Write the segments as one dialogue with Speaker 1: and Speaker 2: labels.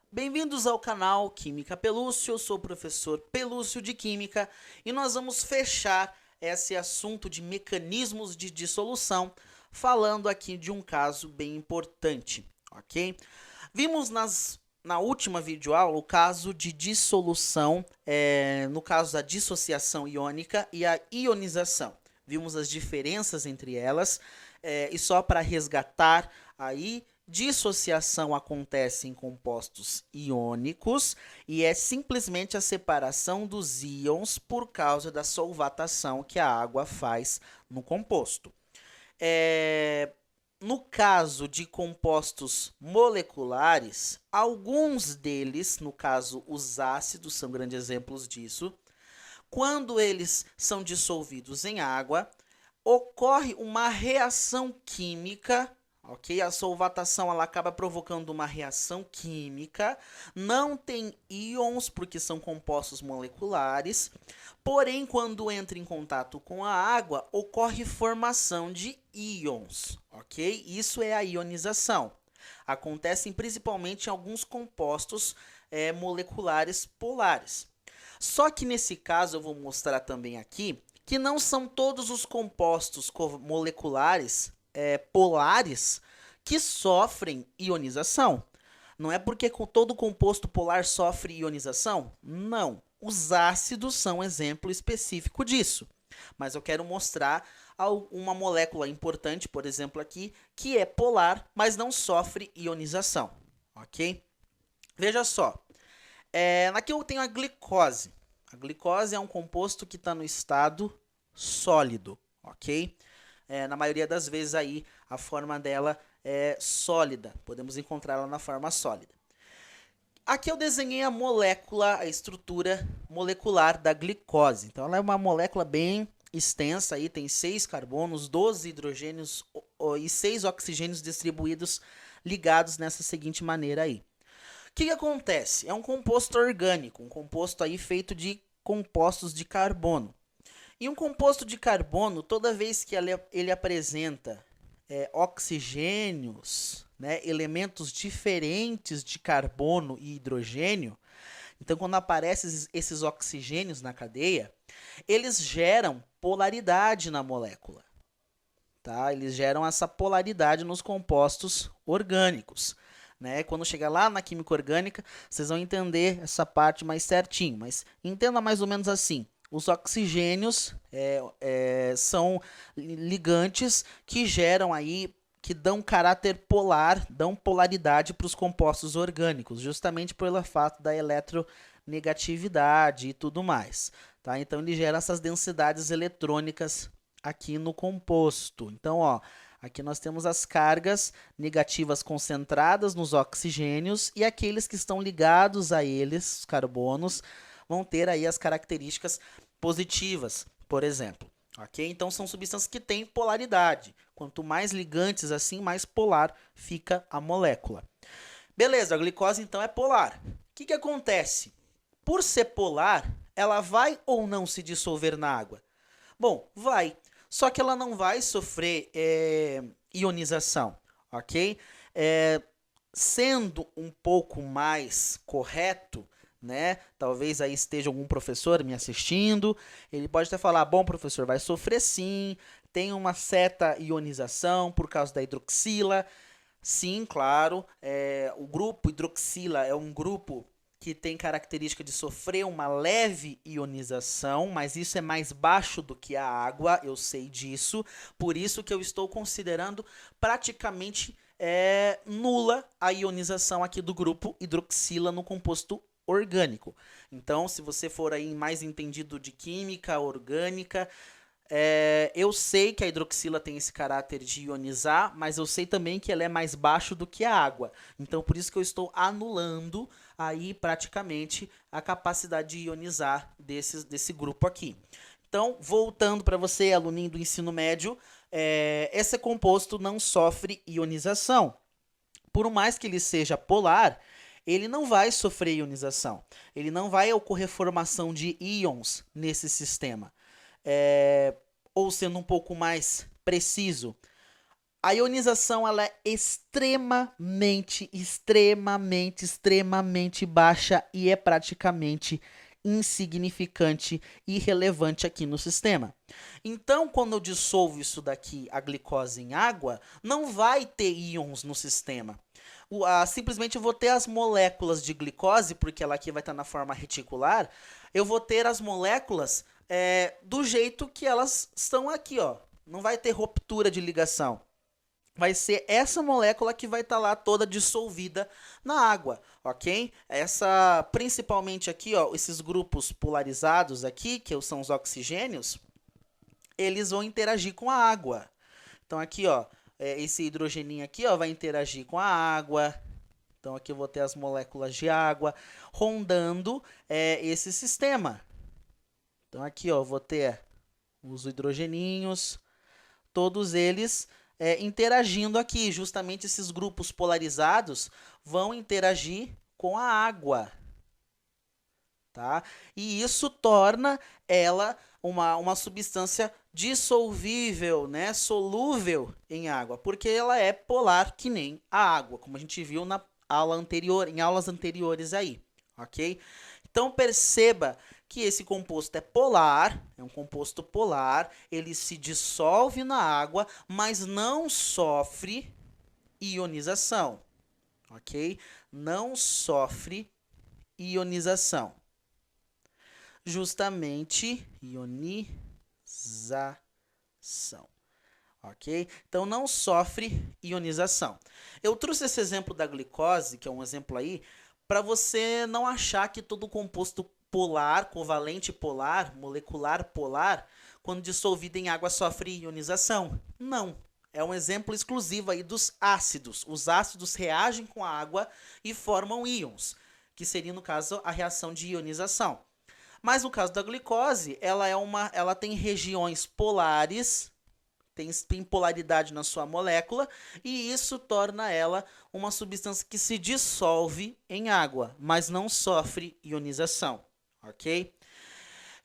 Speaker 1: Bem-vindos ao canal Química Pelúcio, eu sou o professor Pelúcio de Química e nós vamos fechar esse assunto de mecanismos de dissolução falando aqui de um caso bem importante, ok? Vimos na última videoaula o caso de dissolução, no caso da dissociação iônica e a ionização. Vimos as diferenças entre elas e só para resgatar aí, dissociação acontece em compostos iônicos e é simplesmente a separação dos íons por causa da solvatação que a água faz no composto. No caso de compostos moleculares, alguns deles, no caso os ácidos, são grandes exemplos disso, quando eles são dissolvidos em água, ocorre uma reação química, ok? A solvatação ela acaba provocando uma reação química, não tem íons porque são compostos moleculares, porém quando entra em contato com a água, ocorre formação de íons, ok? Isso é a ionização. Acontecem principalmente em alguns compostos moleculares polares. Só que nesse caso eu vou mostrar também aqui que não são todos os compostos moleculares polares que sofrem ionização. Não é porque todo composto polar sofre ionização? Não. Os ácidos são um exemplo específico disso. Mas eu quero mostrar uma molécula importante, por exemplo aqui, que é polar, mas não sofre ionização. Ok? Veja só. Aqui eu tenho a glicose. A glicose é um composto que está no estado sólido, ok? Na maioria das vezes aí a forma dela é sólida. Podemos encontrá-la na forma sólida. Aqui eu desenhei a molécula, a estrutura molecular da glicose. Então ela é uma molécula bem extensa, aí tem 6 carbonos, 12 hidrogênios e 6 oxigênios distribuídos ligados nessa seguinte maneira aí. O que acontece? É um composto orgânico, um composto aí feito de compostos de carbono. E um composto de carbono, toda vez que ele apresenta oxigênios, né, elementos diferentes de carbono e hidrogênio, então quando aparecem esses oxigênios na cadeia, eles geram polaridade na molécula. Tá? Eles geram essa polaridade nos compostos orgânicos. Né? Quando chegar lá na química orgânica, vocês vão entender essa parte mais certinho, mas entenda mais ou menos assim. Os oxigênios são ligantes que geram aí, que dão caráter polar, dão polaridade para os compostos orgânicos, justamente pelo fato da eletronegatividade e tudo mais. Tá? Então ele gera essas densidades eletrônicas aqui no composto. Então, ó, aqui nós temos as cargas negativas concentradas nos oxigênios e aqueles que estão ligados a eles, os carbonos, vão ter aí as características positivas, por exemplo. Ok? Então são substâncias que têm polaridade. Quanto mais ligantes assim, mais polar fica a molécula. Beleza, a glicose então é polar. O que acontece? Por ser polar, ela vai ou não se dissolver na água? Bom, vai. Só que ela não vai sofrer ionização, ok? Sendo um pouco mais correto, né? Talvez aí esteja algum professor me assistindo, ele pode até falar, bom professor, vai sofrer sim, tem uma certa ionização por causa da hidroxila. Sim, claro, o grupo hidroxila é um grupo que tem característica de sofrer uma leve ionização, mas isso é mais baixo do que a água, eu sei disso, por isso que eu estou considerando praticamente nula a ionização aqui do grupo hidroxila no composto orgânico. Então, se você for aí mais entendido de química orgânica, eu sei que a hidroxila tem esse caráter de ionizar, mas eu sei também que ela é mais baixo do que a água. Então, por isso que eu estou anulando aí praticamente a capacidade de ionizar desse grupo aqui. Então, voltando para você, aluninho do ensino médio, esse composto não sofre ionização. Por mais que ele seja polar, ele não vai sofrer ionização. Ele não vai ocorrer formação de íons nesse sistema. Ou sendo um pouco mais preciso, A ionização ela é extremamente baixa e é praticamente insignificante e irrelevante aqui no sistema. Então, quando eu dissolvo isso daqui, a glicose em água, não vai ter íons no sistema. Simplesmente eu vou ter as moléculas de glicose, porque ela aqui vai estar na forma reticular, eu vou ter as moléculas do jeito que elas estão aqui, ó. Não vai ter ruptura de ligação. Vai ser essa molécula que vai estar lá toda dissolvida na água, ok? Principalmente aqui, ó, esses grupos polarizados aqui, que são os oxigênios, eles vão interagir com a água. Então aqui, ó, esse hidrogeninho aqui, ó, vai interagir com a água. Então aqui eu vou ter as moléculas de água rondando esse sistema. Então aqui, ó, eu vou ter os hidrogeninhos, todos eles interagindo aqui. Justamente esses grupos polarizados vão interagir com a água. Tá? E isso torna ela uma substância dissolvível, né? Solúvel em água, porque ela é polar que nem a água, como a gente viu na aula anterior, em aulas anteriores aí, ok? Então perceba que esse composto é polar, é um composto polar, ele se dissolve na água, mas não sofre ionização, ok? Não sofre ionização. Justamente ionização, ok? Então não sofre ionização. Eu trouxe esse exemplo da glicose, que é um exemplo aí, para você não achar que todo composto polar, covalente polar, molecular polar, quando dissolvido em água sofre ionização. Não. É um exemplo exclusivo aí dos ácidos. Os ácidos reagem com a água e formam íons, que seria, no caso, a reação de ionização. Mas no caso da glicose, ela tem regiões polares, tem polaridade na sua molécula, e isso torna ela uma substância que se dissolve em água, mas não sofre ionização, ok?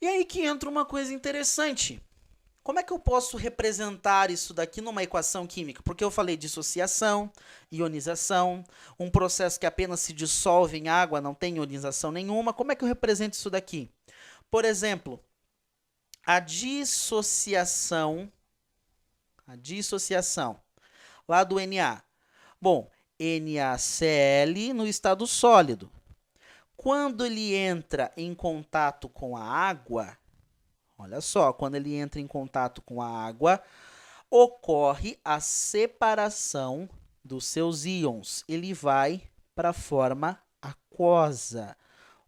Speaker 1: E aí que entra uma coisa interessante. Como é que eu posso representar isso daqui numa equação química? Porque eu falei dissociação, ionização, um processo que apenas se dissolve em água, não tem ionização nenhuma. Como é que eu represento isso daqui? Por exemplo, a dissociação lá do Na. Bom, NaCl no estado sólido. Quando ele entra em contato com a água, olha só, quando ele entra em contato com a água, ocorre a separação dos seus íons. Ele vai para a forma aquosa.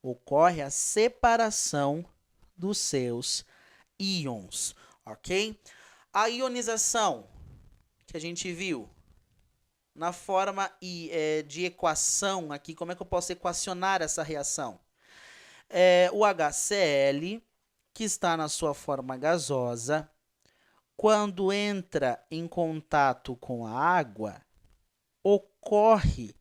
Speaker 1: Ocorre a separação dos seus íons, ok? A ionização que a gente viu na forma de equação aqui, como é que eu posso equacionar essa reação? O HCl, que está na sua forma gasosa, quando entra em contato com a água, ocorre,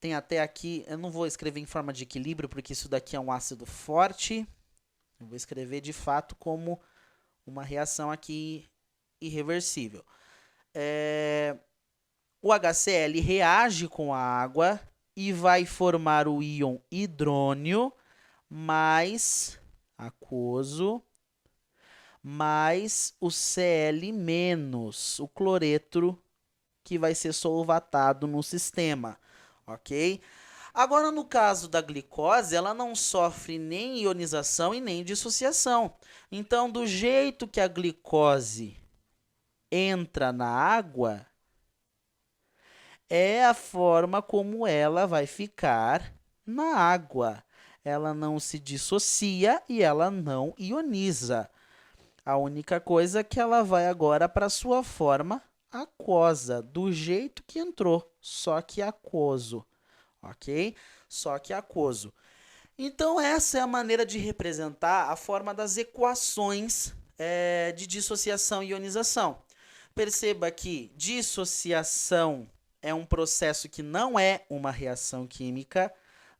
Speaker 1: tem até aqui, eu não vou escrever em forma de equilíbrio, porque isso daqui é um ácido forte, eu vou escrever de fato como uma reação aqui irreversível. O HCl reage com a água e vai formar o íon hidrônio mais aquoso mais o Cl-, o cloreto, que vai ser solvatado no sistema, ok? Agora, no caso da glicose, ela não sofre nem ionização e nem dissociação. Então, do jeito que a glicose entra na água, é a forma como ela vai ficar na água. Ela não se dissocia e ela não ioniza. A única coisa é que ela vai agora para a sua forma aquosa, do jeito que entrou, só que aquoso, ok? Só que aquoso. Então, essa é a maneira de representar a forma das equações de dissociação e ionização. Perceba que dissociação é um processo que não é uma reação química,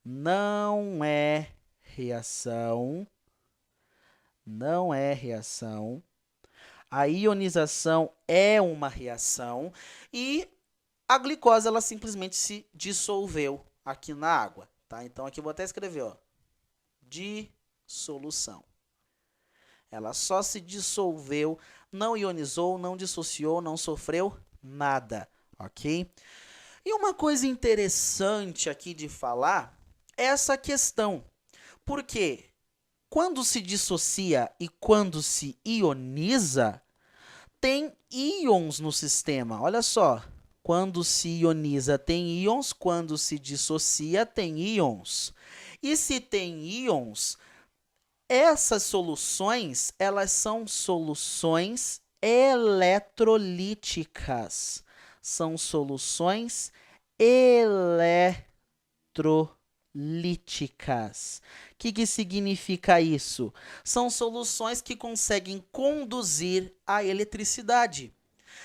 Speaker 1: não é reação. A ionização é uma reação e a glicose ela simplesmente se dissolveu aqui na água, tá? Então aqui eu vou até escrever, ó, dissolução. Ela só se dissolveu, não ionizou, não dissociou, não sofreu nada, ok? E uma coisa interessante aqui de falar é essa questão, porque quando se dissocia e quando se ioniza, tem íons no sistema. Olha só, quando se ioniza tem íons, quando se dissocia tem íons. E se tem íons, essas soluções, elas são soluções eletrolíticas. São soluções eletrolíticas. O que significa isso? São soluções que conseguem conduzir a eletricidade.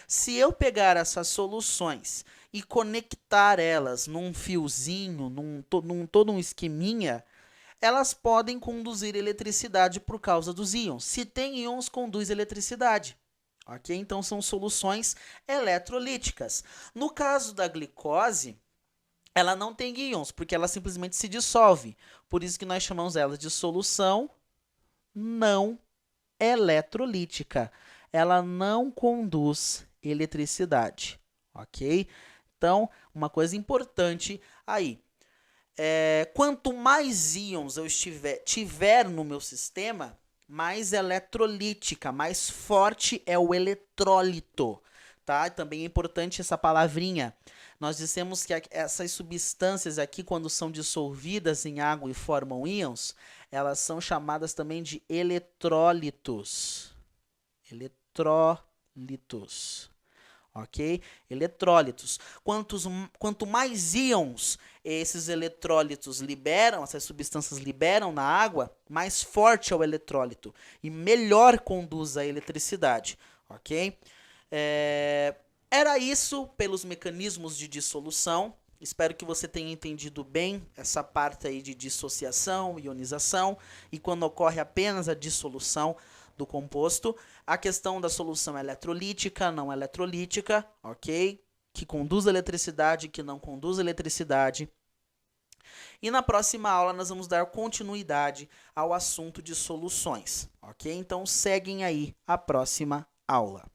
Speaker 1: Se eu pegar essas soluções e conectar elas num fiozinho, num todo um esqueminha, elas podem conduzir eletricidade por causa dos íons. Se tem íons, conduz eletricidade. Ok? Então, são soluções eletrolíticas. No caso da glicose, ela não tem íons, porque ela simplesmente se dissolve. Por isso que nós chamamos ela de solução não eletrolítica. Ela não conduz eletricidade. Ok? Então, uma coisa importante aí. Quanto mais íons eu tiver no meu sistema, mais eletrolítica, mais forte é o eletrólito, tá? Também é importante essa palavrinha. Nós dissemos que essas substâncias aqui, quando são dissolvidas em água e formam íons, elas são chamadas também de eletrólitos. Eletrólitos. Ok? Eletrólitos. Quanto mais íons esses eletrólitos liberam, essas substâncias liberam na água, mais forte é o eletrólito e melhor conduz a eletricidade. Ok? Era isso pelos mecanismos de dissolução. Espero que você tenha entendido bem essa parte aí de dissociação, ionização e quando ocorre apenas a dissolução do composto, a questão da solução eletrolítica, não eletrolítica, ok? Que conduz a eletricidade, que não conduz a eletricidade. E na próxima aula nós vamos dar continuidade ao assunto de soluções, ok? Então seguem aí a próxima aula.